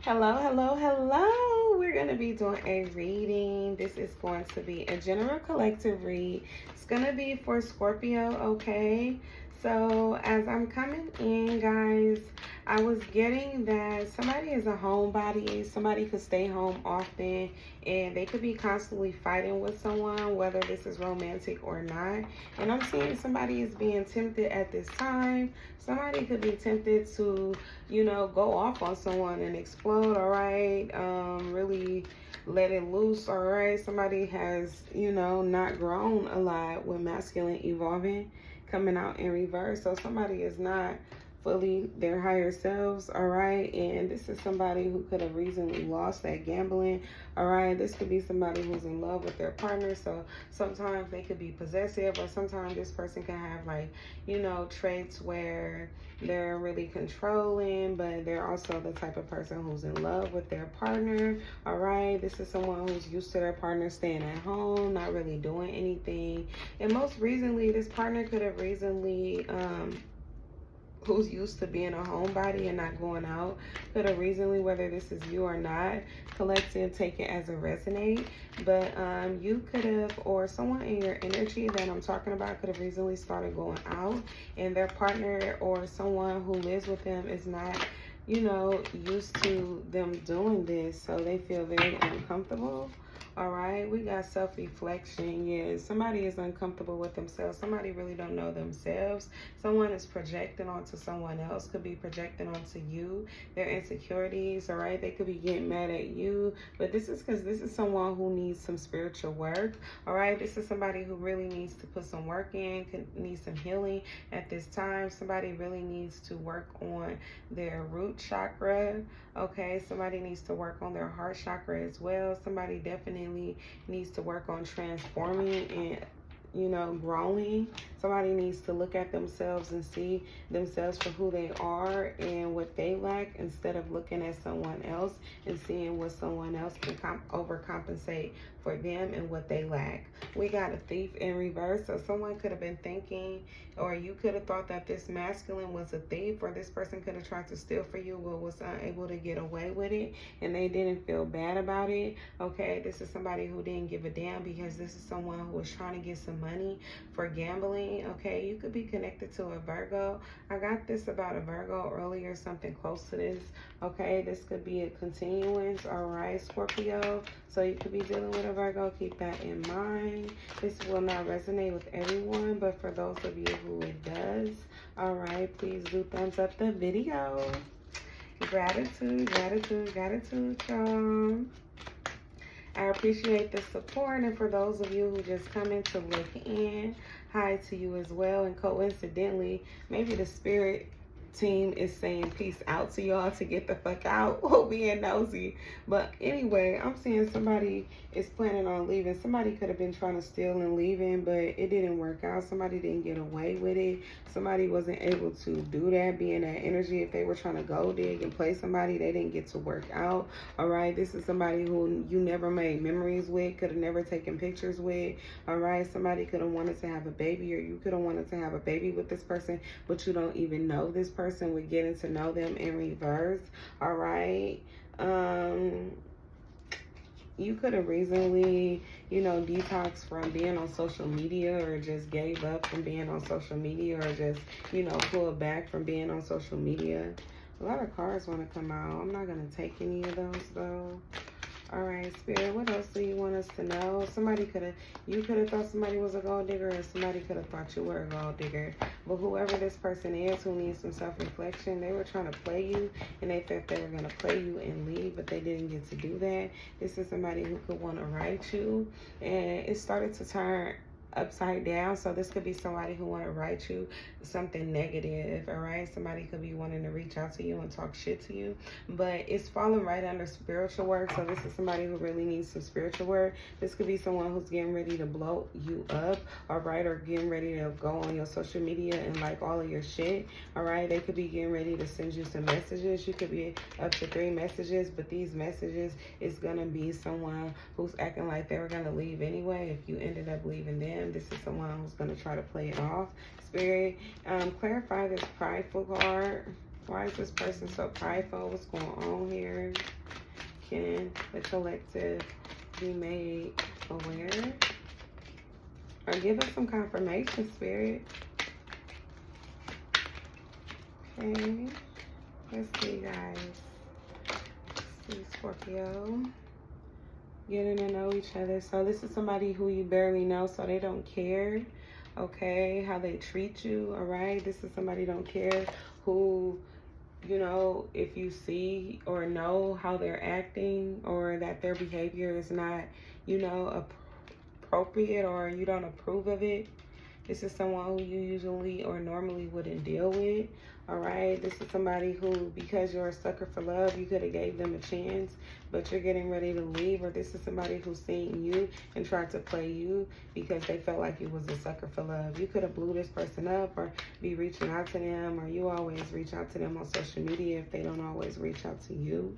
Hello, hello, hello. We're going to be doing a reading. This is going to be a general collective read. It's going to be for Scorpio, okay? So as I'm coming in, guys, I was getting that somebody is a homebody. Somebody could stay home often, and they could be constantly fighting with someone, whether this is romantic or not. And I'm seeing somebody is being tempted at this time. Somebody could be tempted to, you know, go off on someone and explode, all right? Really let it loose, all right? Somebody has, you know, not grown a lot with masculine evolving coming out in reverse. So somebody is not fully their higher selves, all right? And this is somebody who could have recently lost that gambling, all right? This could be somebody who's in love with their partner. So sometimes they could be possessive, or sometimes this person can have, like, you know, traits where they're really controlling, but they're also the type of person who's in love with their partner, all right? This is someone who's used to their partner staying at home, not really doing anything. And most recently, this partner could have recently who's used to being a homebody and not going out, could have recently, whether this is you or not, collective, take it as a resonate. But you could have, or someone in your energy that I'm talking about could have recently started going out, and their partner or someone who lives with them is not, you know, used to them doing this, so they feel very uncomfortable. All right, we got self-reflection. Yeah, somebody is uncomfortable with themselves. Somebody really don't know themselves. Someone is projecting onto someone else, could be projecting onto you, their insecurities, all right? They could be getting mad at you, but this is because this is someone who needs some spiritual work, all right? This is somebody who really needs to put some work in, needs some healing at this time. Somebody really needs to work on their root chakra, okay? Somebody needs to work on their heart chakra as well. Somebody definitely needs to work on transforming and, you know, growing. Somebody needs to look at themselves and see themselves for who they are and what they lack, instead of looking at someone else and seeing what someone else can overcompensate for them and what they lack. We got a thief in reverse. So someone could have been thinking, or you could have thought that this masculine was a thief, or this person could have tried to steal for you but was unable to get away with it, and they didn't feel bad about it, okay? This is somebody who didn't give a damn, because this is someone who was trying to get some money for gambling, okay? You could be connected to a Virgo. I got this about a Virgo earlier, something close to this, okay? This could be a continuance, all right, Scorpio? So you could be dealing with a Virgo. Keep that in mind. This will not resonate with everyone, but for those of you who it does, all right, please do thumbs up the video. Gratitude, gratitude, gratitude, y'all. I appreciate the support, and for those of you who just come in to look in, hi to you as well. And coincidentally, maybe the spirit team is saying peace out to y'all to get the fuck out or being nosy. But anyway, I'm seeing somebody is planning on leaving. Somebody could have been trying to steal and leaving, but it didn't work out. Somebody didn't get away with it. Somebody wasn't able to do that, be in that energy. If they were trying to go dig and play somebody, they didn't get to work out, all right? This is somebody who you never made memories with, could have never taken pictures with, all right? Somebody could have wanted to have a baby, or you could have wanted to have a baby with this person, but you don't even know this person. We're getting to know them in reverse, all right? You could have recently, you know, detoxed from being on social media, or just gave up from being on social media, or just, you know, pulled back from being on social media. A lot of cards want to come out. I'm not going to take any of those, though. All right, Spirit, what else do you want us to know? Somebody could have, you could have thought somebody was a gold digger, or somebody could have thought you were a gold digger. But whoever this person is who needs some self-reflection, they were trying to play you, and they thought they were going to play you and leave, but they didn't get to do that. This is somebody who could want to write you, and it started to turn upside down. So this could be somebody who want to write you something negative, all right? Somebody could be wanting to reach out to you and talk shit to you, but it's falling right under spiritual work. So this is somebody who really needs some spiritual work. This could be someone who's getting ready to blow you up, all right? Or getting ready to go on your social media and like all of your shit, all right? They could be getting ready to send you some messages. You could be up to 3 messages, but these messages is gonna be someone who's acting like they were gonna leave anyway if you ended up leaving them. This is someone who's going to try to play it off. Spirit, clarify this prideful card. Why is this person so prideful? What's going on here? can the collective be made aware? Or give us some confirmation, Spirit. Okay. Let's see, guys. Let's see, Scorpio. Getting to know each other. So this is somebody who you barely know, so they don't care, okay, how they treat you, all right? This is somebody don't care who, you know, if you see or know how they're acting or that their behavior is not, you know, appropriate or you don't approve of it. This is someone who you usually or normally wouldn't deal with, all right? This is somebody who, because you're a sucker for love, you could have gave them a chance, but you're getting ready to leave. Or this is somebody who's seen you and tried to play you because they felt like you was a sucker for love. You could have blew this person up or be reaching out to them, or you always reach out to them on social media if they don't always reach out to you.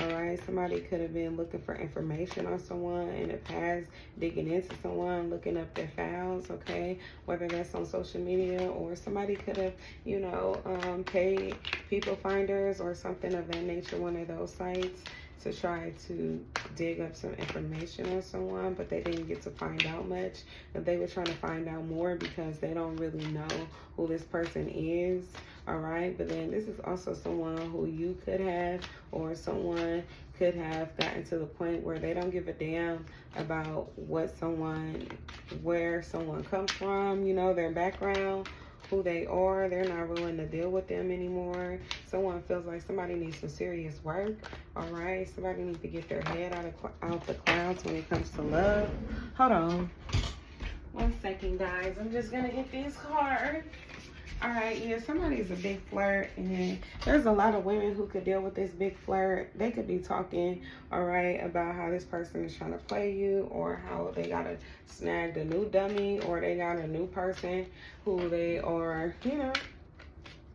All right, somebody could have been looking for information on someone in the past, digging into someone, looking up their files, okay? Whether that's on social media, or somebody could have, you know, paid people finders or something of that nature, one of those sites, to try to dig up some information on someone, but they didn't get to find out much. But they were trying to find out more because they don't really know who this person is, all right? But then this is also someone who you could have, or someone could have gotten to the point where they don't give a damn about what someone, where someone comes from, you know, their background, who they are. They're not willing to deal with them anymore. Someone feels like somebody needs some serious work, all right? Somebody needs to get their head out the clouds when it comes to love. Hold on 1 second, guys. I'm just gonna get these cards. All right, yeah, somebody's a big flirt, and there's a lot of women who could deal with this big flirt. They could be talking, all right, about how this person is trying to play you, or how they got to snag a new dummy, or they got a new person who they are, you know,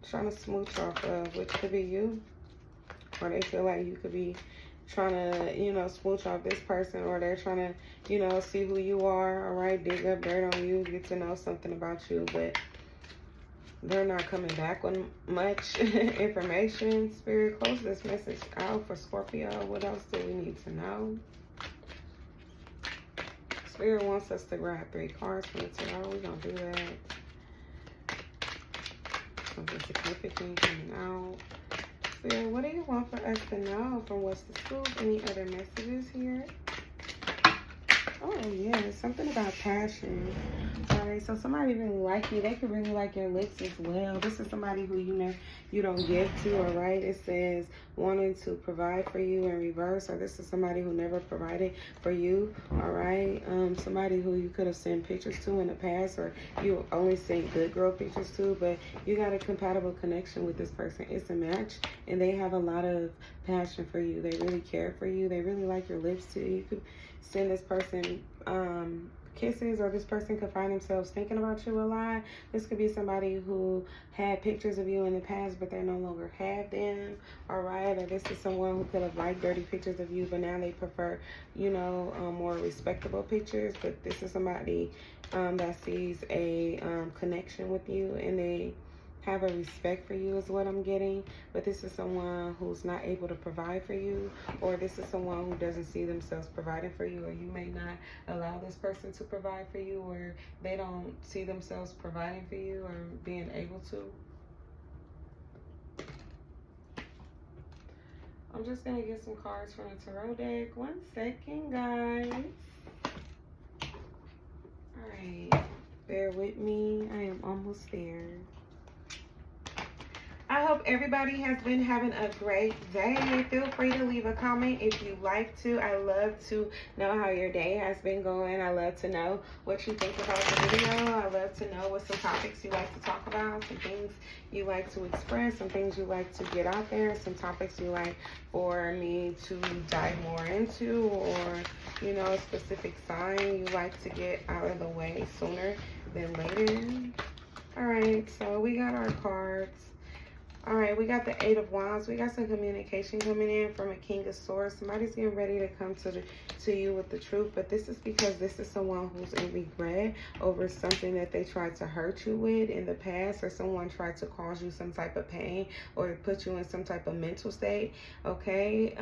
trying to smooch off of, which could be you. Or they feel like you could be trying to, you know, smooch off this person, or they're trying to, you know, see who you are, all right, dig up dirt on you, get to know something about you, but they're not coming back with much information. Spirit, close this message out for Scorpio. What else do we need to know? Spirit wants us to grab 3 cards from the tarot. We're going to do that. Something significant coming out. Spirit, what do you want for us to know from What's the Scoop? Any other messages here? Oh, yeah, something about passion. All right, so somebody really like you. They could really like your lips as well. This is somebody who you don't give to, all right? It says wanting to provide for you in reverse, or this is somebody who never provided for you, all right? Somebody who you could have sent pictures to in the past, or you only sent good girl pictures to, but you got a compatible connection with this person. It's a match, and they have a lot of passion for you. They really care for you. They really like your lips too. You could send this person kisses, or this person could find themselves thinking about you a lot. This could be somebody who had pictures of you in the past, but they no longer have them, all right? Or this is someone who could have liked dirty pictures of you, but now they prefer, you know, more respectable pictures. But this is somebody that sees a connection with you, and they have a respect for you is what I'm getting. But this is someone who's not able to provide for you, or this is someone who doesn't see themselves providing for you, or you may not allow this person to provide for you, or they don't see themselves providing for you or being able to. I'm just gonna get some cards from the tarot deck. 1 second, guys. All right, bear with me. I am almost there. I hope everybody has been having a great day. Feel free to leave a comment if you like to. I love to know how your day has been going. I love to know what you think about the video. I love to know what some topics you like to talk about, some things you like to express, some things you like to get out there, some topics you like for me to dive more into, or, you know, a specific sign you like to get out of the way sooner than later. All right, so we got our cards. All right, we got the Eight of Wands. We got some communication coming in from a King of Swords. Somebody's getting ready to come to you with the truth, but this is because this is someone who's in regret over something that they tried to hurt you with in the past, or someone tried to cause you some type of pain or put you in some type of mental state, okay?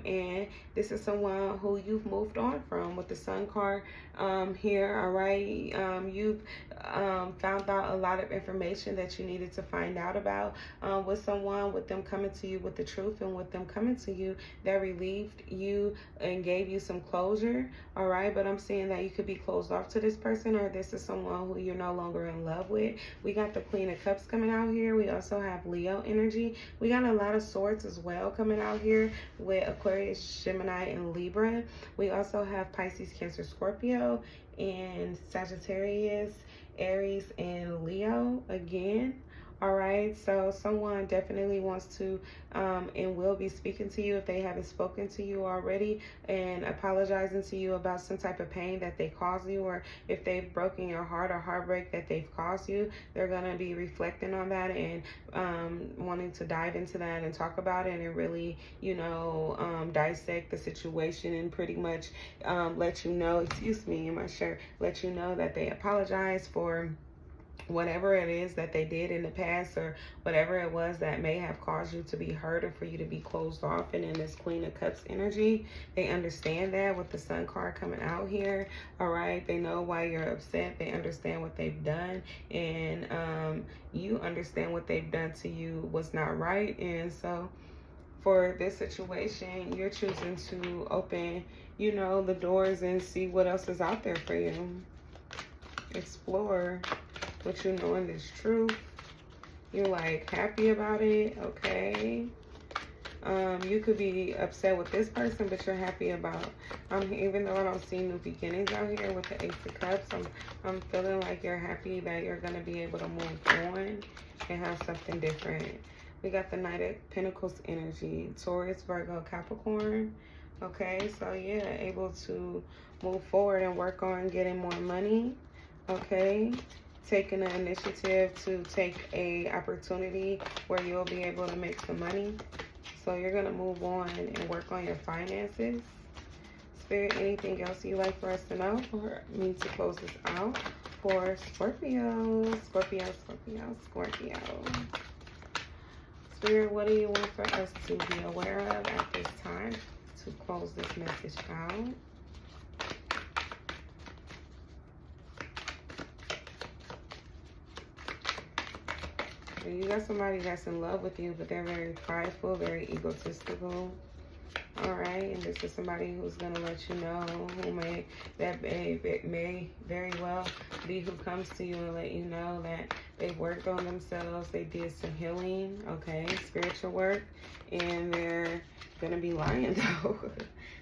And this is someone who you've moved on from with the Sun card here, all right? You've found out a lot of information that you needed to find out about with someone, with them coming to you with the truth, and with them coming to you that relieved you and gave you some closure, all right? But I'm seeing that you could be closed off to this person, or this is someone who you're no longer in love with. We got the Queen of Cups coming out here. We also have Leo energy. We got a lot of swords as well coming out here with Aquarius, Gemini, and Libra. We also have Pisces, Cancer, Scorpio, and Sagittarius, Aries, and Leo again. All right, so someone definitely wants to and will be speaking to you if they haven't spoken to you already, and apologizing to you about some type of pain that they caused you, or if they've broken your heart or heartbreak that they've caused you. They're going to be reflecting on that and wanting to dive into that and talk about it and really, you know, dissect the situation and pretty much let you know, excuse me, in my shirt, let you know that they apologize for whatever it is that they did in the past, or whatever it was that may have caused you to be hurt or for you to be closed off. And in this Queen of Cups energy, they understand that with the Sun card coming out here, all right? They know why you're upset. They understand what they've done, and you understand what they've done to you was not right. And so for this situation, you're choosing to open, you know, the doors and see what else is out there for you. Explore what you know in this truth. You're like happy about it, okay? You could be upset with this person, but you're happy about, even though I don't see new beginnings out here with the Ace of Cups, I'm feeling like you're happy that you're going to be able to move on and have something different. We got the Knight of Pentacles energy, Taurus, Virgo, Capricorn. Okay, so yeah, able to move forward and work on getting more money, okay? Taking the initiative to take a opportunity where you'll be able to make some money. So you're going to move on and work on your finances. Spirit, anything else you'd like for us to know for me to close this out for Scorpio? Scorpio, Scorpio, Scorpio. Spirit, what do you want for us to be aware of at this time to close this message out? You got somebody that's in love with you, but they're very prideful, very egotistical. All right, and this is somebody who's gonna let you know, who may very well be who comes to you and let you know that they've worked on themselves, they did some healing, okay, spiritual work, and they're gonna be lying though.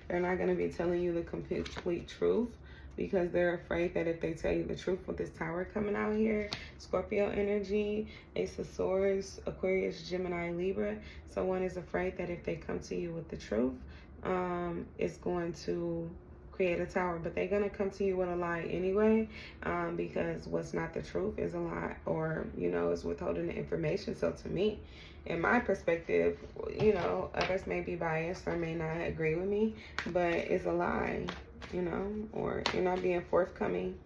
They're not gonna be telling you the complete truth, because they're afraid that if they tell you the truth with this Tower coming out here, Scorpio energy, Ace of Swords, Aquarius, Gemini, Libra, someone is afraid that if they come to you with the truth, it's going to create a tower. But they're going to come to you with a lie anyway, because what's not the truth is a lie, or, you know, is withholding the information. So to me, in my perspective, you know, others may be biased or may not agree with me, but it's a lie. You know, or you're not being forthcoming.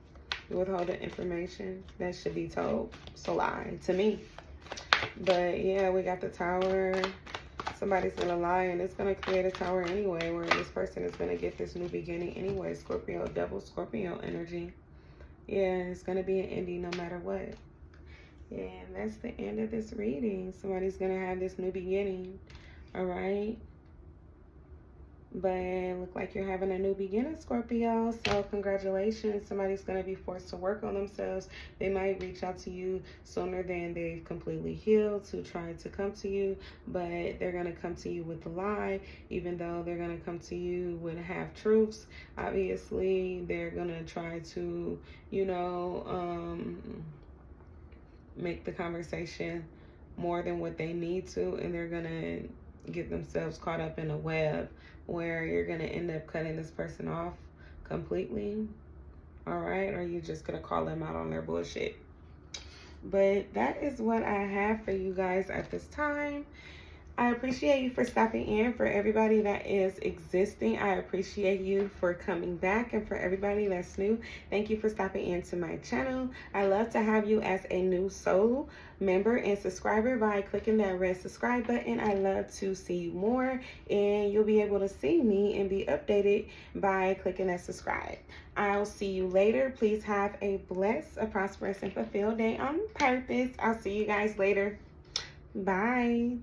You withhold the information that should be told. It's a lie to me. But yeah, we got the Tower. Somebody's gonna lie, and it's gonna create a tower anyway, where this person is gonna get this new beginning anyway. Scorpio, double Scorpio energy. Yeah, it's gonna be an ending no matter what. Yeah, and that's the end of this reading. Somebody's gonna have this new beginning. All right. But it look like you're having a new beginning, Scorpio. So congratulations. Somebody's going to be forced to work on themselves. They might reach out to you sooner than they've completely healed to try to come to you. But they're going to come to you with a lie, even though they're going to come to you with half-truths. Obviously, they're going to try to, you know, make the conversation more than what they need to. And they're going to get themselves caught up in a web where you're going to end up cutting this person off completely, all right? Or you're just going to call them out on their bullshit. But that is what I have for you guys at this time. I appreciate you for stopping in. For everybody that is existing, I appreciate you for coming back. And for everybody that's new, thank you for stopping into my channel. I love to have you as a new soul member and subscriber by clicking that red subscribe button. I love to see you more, and you'll be able to see me and be updated by clicking that subscribe. I'll see you later. Please have a blessed, a prosperous, and fulfilled day on purpose. I'll see you guys later. Bye.